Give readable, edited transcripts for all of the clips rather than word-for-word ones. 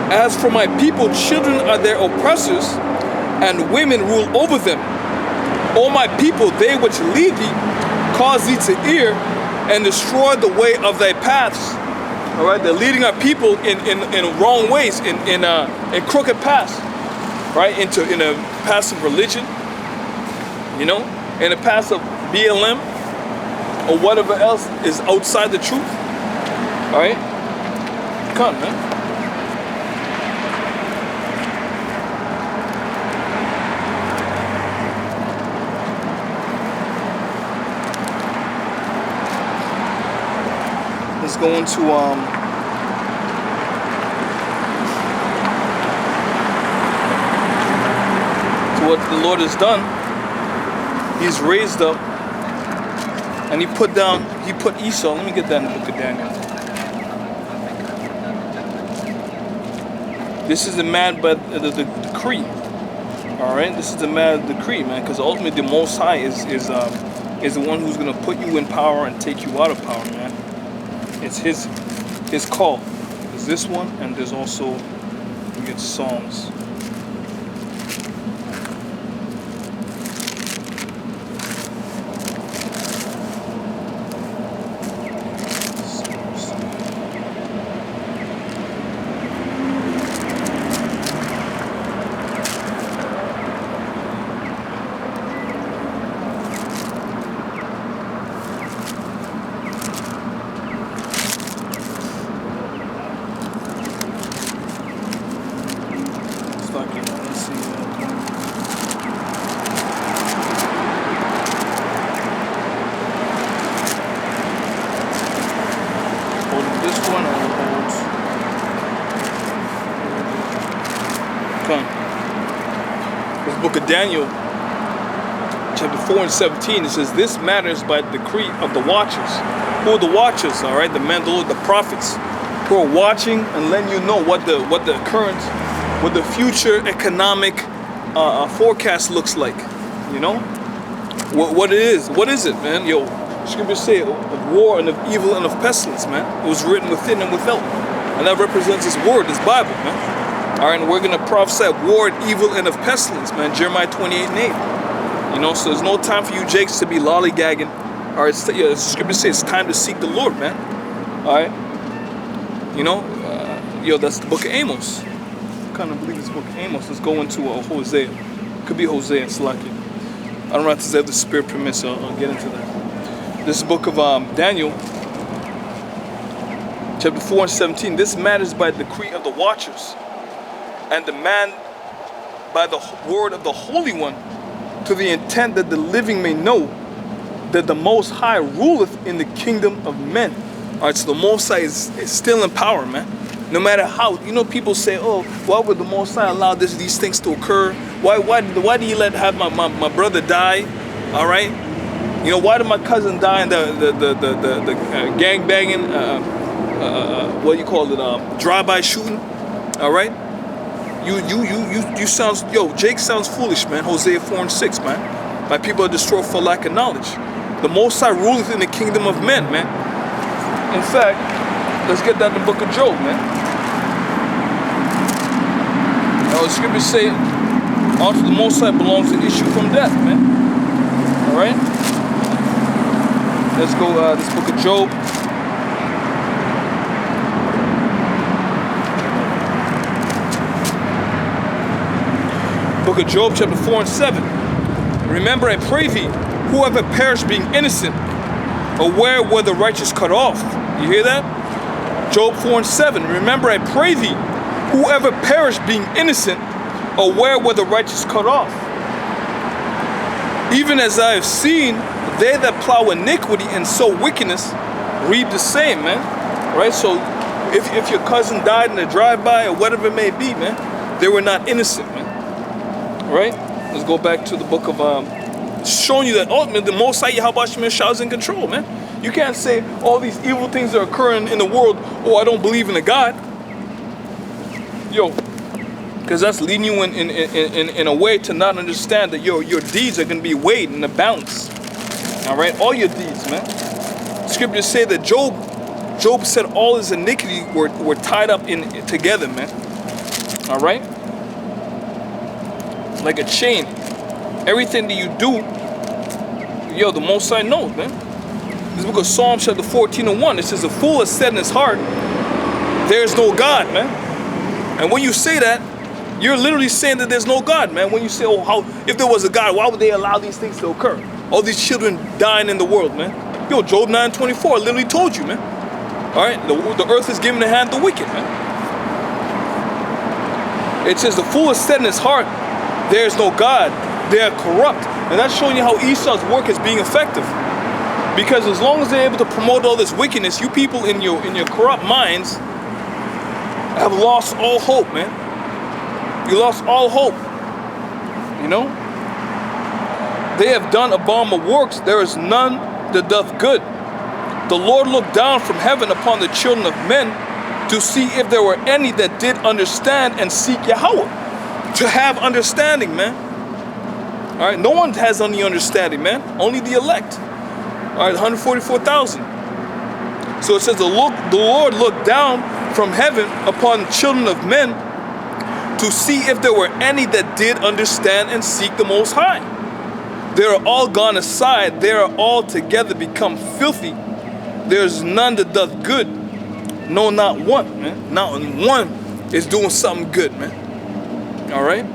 As for my people, children are their oppressors, and women rule over them. O my people, they which lead thee, cause thee to err, and destroy the way of thy paths. All right, they're leading our people in wrong ways, in crooked paths, right? In a path of religion, you know, in a path of BLM or whatever else is outside the truth. All right, come on, man. Let's go into what the Lord has done. He's raised up and he put Esau. Let me get that in the book of Daniel. This is the man by the decree. All right, this is the man decree, man, because ultimately the Most High is the one who's gonna put you in power and take you out of power, man. It's his call. There's this one, and there's also, we get Psalms. Daniel chapter 4 and 17, it says, this matters by decree of the watchers. Who are the watchers? All right, the men, the prophets, who are watching and letting you know what the current, what the future economic forecast looks like. You know, what it is. What is it, man? Yo, Scripture say of war and of evil and of pestilence, man. It was written within and without, and that represents His word, His Bible, man. All right, and we're going to prophesy war and evil and of pestilence, man. Jeremiah 28 and 8. You know, so there's no time for you Jakes to be lollygagging. All right, the Scripture says it's time to seek the Lord, man. All right. You know, that's the book of Amos. I kind of believe it's the book of Amos. Let's go into Hosea. Could be Hosea and Slakia. I don't know if the Spirit permits, so I'll get into that. This is the book of Daniel, chapter 4 and 17. This matters by decree of the watchers, and demand by the word of the Holy One, to the intent that the living may know that the Most High ruleth in the kingdom of men. All right, so the Most High is still in power, man. No matter how, you know, people say, oh, why would the Most High allow these things to occur? Why do you have my brother die? All right, you know, why did my cousin die in the gang banging, what do you call it, drive-by shooting? All right. You sounds, Jake sounds foolish, man. Hosea 4 and 6, man. My people are destroyed for lack of knowledge. The Most High ruleth in the kingdom of men, man. In fact, let's get that in the book of Job, man. Now the Scriptures say, unto the Most High belongs the issue from death, man. All right? Let's go, this book of Job. Book of Job, chapter 4 and 7. Remember, I pray thee, whoever perished being innocent, or where were the righteous cut off? You hear that? Job 4 and 7. Remember, I pray thee, whoever perished being innocent, or where were the righteous cut off? Even as I have seen, they that plow iniquity and sow wickedness reap the same, man. Right? So if your cousin died in a drive-by or whatever it may be, man, they were not innocent, man. Right? Let's go back to the book of showing you that ultimately the Most High Yahweh Shah is in control, man. You can't say all these evil things are occurring in the world, oh, I don't believe in a God. Yo, because that's leading you in a way to not understand that your deeds are going to be weighed in a balance. All right? All your deeds, man. Scriptures say that Job said all his iniquity were tied up together, man. All right? Like a chain. Everything that you do, yo, the Most High knows, man. This book of Psalms chapter 14:1, it says, "The fool has said in his heart, there is no God," man. And when you say that, you're literally saying that there's no God, man. When you say, oh, how, if there was a God, why would they allow these things to occur? All these children dying in the world, man. Yo, Job 9:24 literally told you, man. All right, the earth is given in the hand of the wicked, man. It says, the fool has said in his heart, there is no God. They are corrupt. And that's showing you how Esau's work is being effective. Because as long as they're able to promote all this wickedness, you people in your corrupt minds have lost all hope, man. You lost all hope. You know? They have done abominable works. There is none that doth good. The Lord looked down from heaven upon the children of men to see if there were any that did understand and seek Yahweh. To have understanding, man. All right, no one has any understanding, man. Only the elect. All right, 144,000. So it says the Lord looked down from heaven upon the children of men to see if there were any that did understand and seek the Most High. They are all gone aside. They are all together become filthy. There is none that doth good. No, not one, man. Not one is doing something good, man. All right?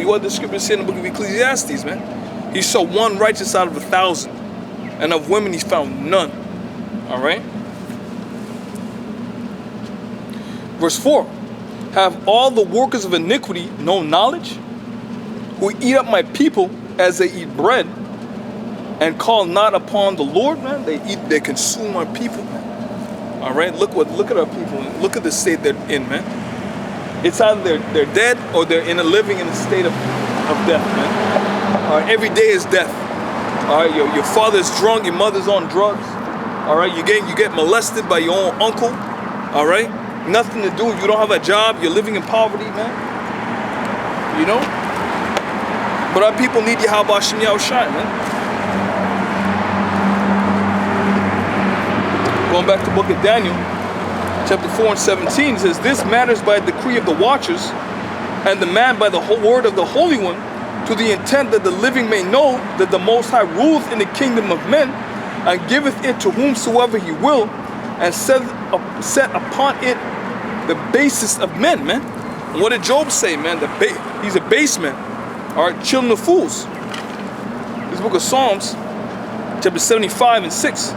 What the scripture said in the book of Ecclesiastes, man. He saw one righteous out of 1,000. And of women he found none. All right? Verse 4. Have all the workers of iniquity no knowledge? Who eat up my people as they eat bread, and call not upon the Lord, man. They consume our people, man. All right, look at our people. Look at the state they're in, man. It's either they're dead or they're living in a state of death, man. All right, every day is death. All right, your father's drunk, your mother's on drugs. All right, you get molested by your own uncle. All right, nothing to do. You don't have a job. You're living in poverty, man. You know. But our people need Yahweh Shem Yahushai, man. Going back to the book of Daniel, chapter 4:17, it says, "This matters by decree of the watchers, and the man by the word of the Holy One, to the intent that the living may know that the Most High ruleth in the kingdom of men, and giveth it to whomsoever he will, and set upon it the basis of men," man. And what did Job say, man? He's a base man. All right, children of fools. This book of Psalms, chapter 75:6,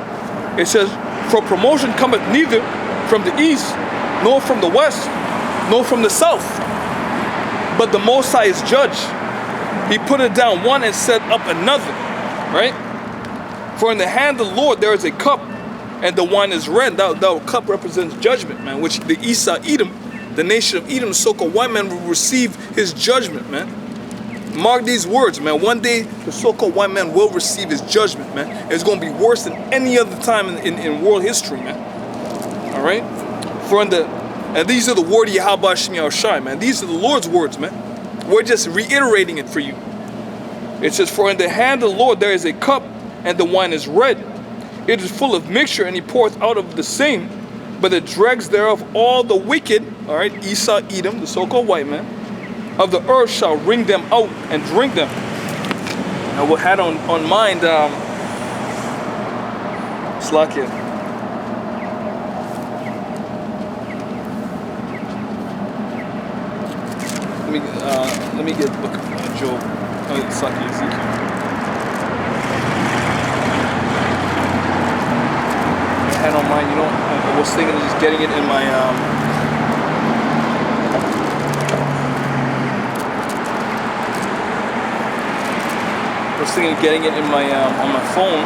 it says, "For promotion cometh neither from the east, nor from the west, nor from the south. But the Most High is judge. He putteth down one and set up another." Right? "For in the hand of the Lord there is a cup, and the wine is red." That cup represents judgment, man, which the Edom, the nation of Edom, the so-called white man, will receive his judgment, man. Mark these words, man. One day, the so-called white man will receive his judgment, man. It's going to be worse than any other time in world history, man. All right? And these are the word of Yahweh Shem Yahushai, man. These are the Lord's words, man. We're just reiterating it for you. It says, "For in the hand of the Lord there is a cup, and the wine is red. It is full of mixture, and he poureth out of the same. But the dregs thereof all the wicked," all right, Esau, Edom, the so-called white man, "of the earth shall wring them out and drink them." And what had on mind, Slakia. Let me get the book of Job. Slakia, Ezekiel. I had on mind, you know, I was thinking of just getting it in my I was thinking of getting it in my on my phone.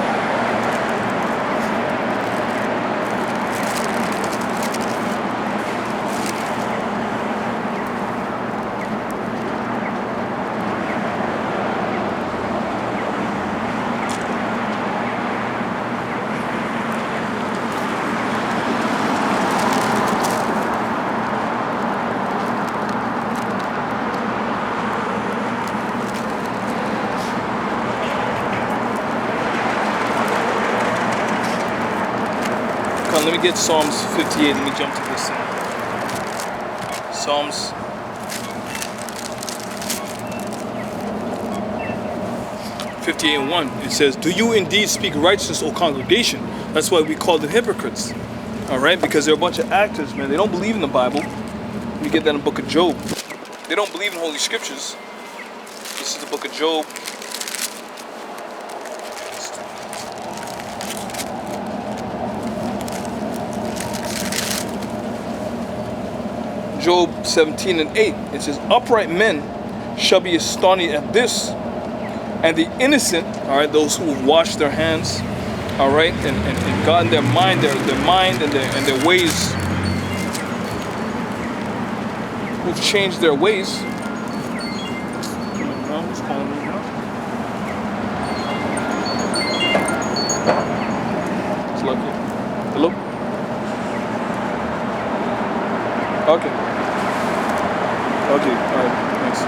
Let me get Psalms 58. Let me jump to this. Psalms 58:1. It says, "Do you indeed speak righteousness, O congregation?" That's why we call them hypocrites. All right, because they're a bunch of actors, man. They don't believe in the Bible. We get that in the book of Job. They don't believe in Holy Scriptures. This is the book of Job. Job 17:8. It says, "Upright men shall be astonished at this, and the innocent," all right, those who have washed their hands, all right, and gotten their mind and their ways, who've changed their ways. Who's calling me now? It's lucky. Hello? Okay. Okay, all right, thanks.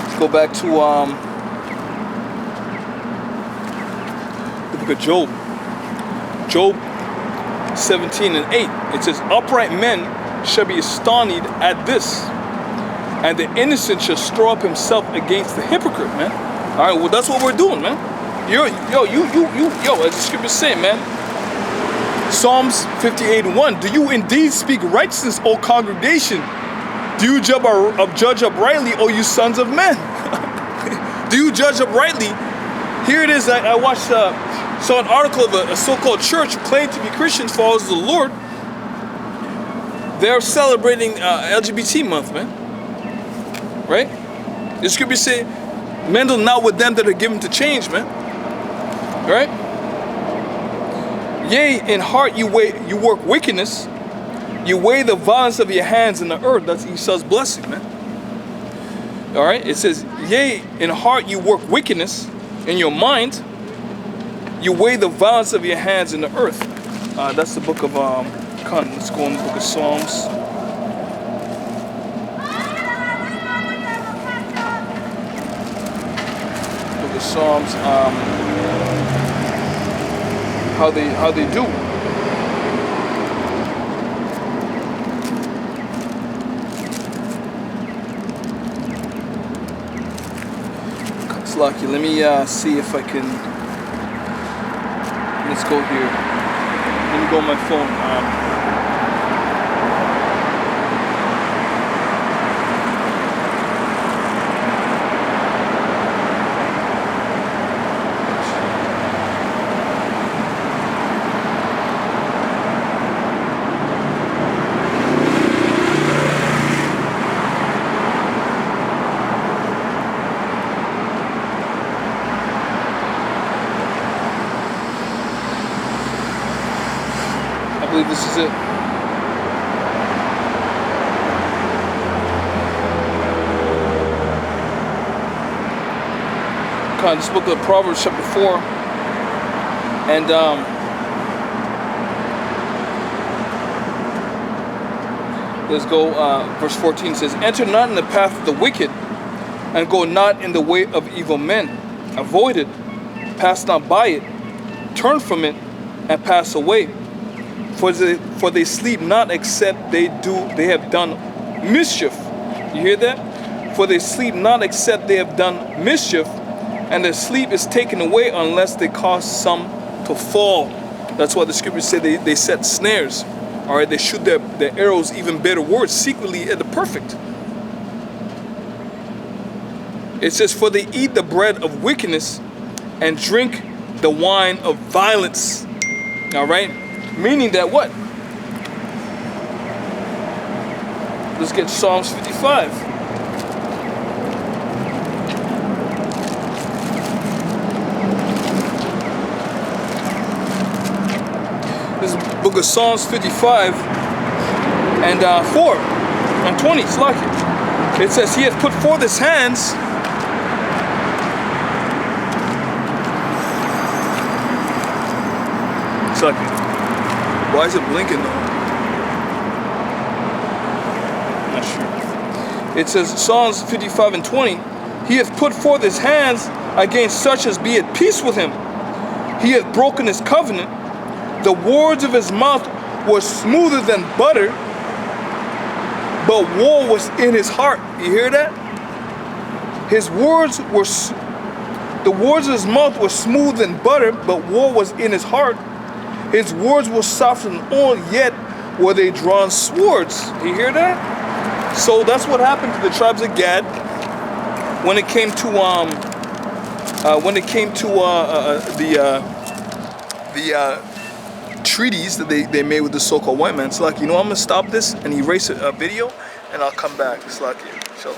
Let's go back to the book of Job. Job 17:8. It says, "Upright men shall be astonished at this, and the innocent shall stir up himself against the hypocrite," man. All right, well, that's what we're doing, man. Yo, as the scriptures say, man. Psalms 58:1. "Do you indeed speak righteousness, O congregation? Do you judge uprightly, O you sons of men?" Do you judge uprightly? Here it is. I watched, saw an article of a so-called church claimed to be Christians, followers of the Lord. They're celebrating LGBT month, man. Right? The scriptures say, "Meddle not with them that are given to change," man. Right? "Yea, in heart you work wickedness. You weigh the violence of your hands in the earth." That's Esau's blessing, man. All right? It says, "Yea, in heart you work wickedness. In your mind, you weigh the violence of your hands in the earth." That's the book of, let's go in the book of Psalms. Book of Psalms, how they do. It's lucky. Let me see if I can. Let's go here. Let me go on my phone. I believe this is it. This book of Proverbs chapter 4, and let's go verse 14 says, "Enter not in the path of the wicked, and go not in the way of evil men. Avoid it, pass not by it, turn from it, and pass away. For they sleep not except they have done mischief." You hear that? "For they sleep not except they have done mischief, and their sleep is taken away unless they cause some to fall." That's why the scriptures say they set snares. All right, they shoot their arrows, even better words, secretly at the perfect. It says, "For they eat the bread of wickedness and drink the wine of violence." All right, meaning that what? Let's get Psalms 55. This book of Psalms 55 and 4 and 20. It's like it. It says, "He hath put forth his hands." It's like it. Why is it blinking though? Not sure. It says Psalms 55 and 20. "He hath put forth his hands against such as be at peace with him. He hath broken his covenant. The words of his mouth were smoother than butter, but war was in his heart. You hear that? The words of his mouth were smooth than butter, but war was in his heart. His words were soft than oil, yet were they drawn swords. You hear that? So that's what happened to the tribes of Gad when it came to the treaties that they made with the so-called white man. It's like, you know, I'm gonna stop this and erase a video, and I'll come back. It's like, so.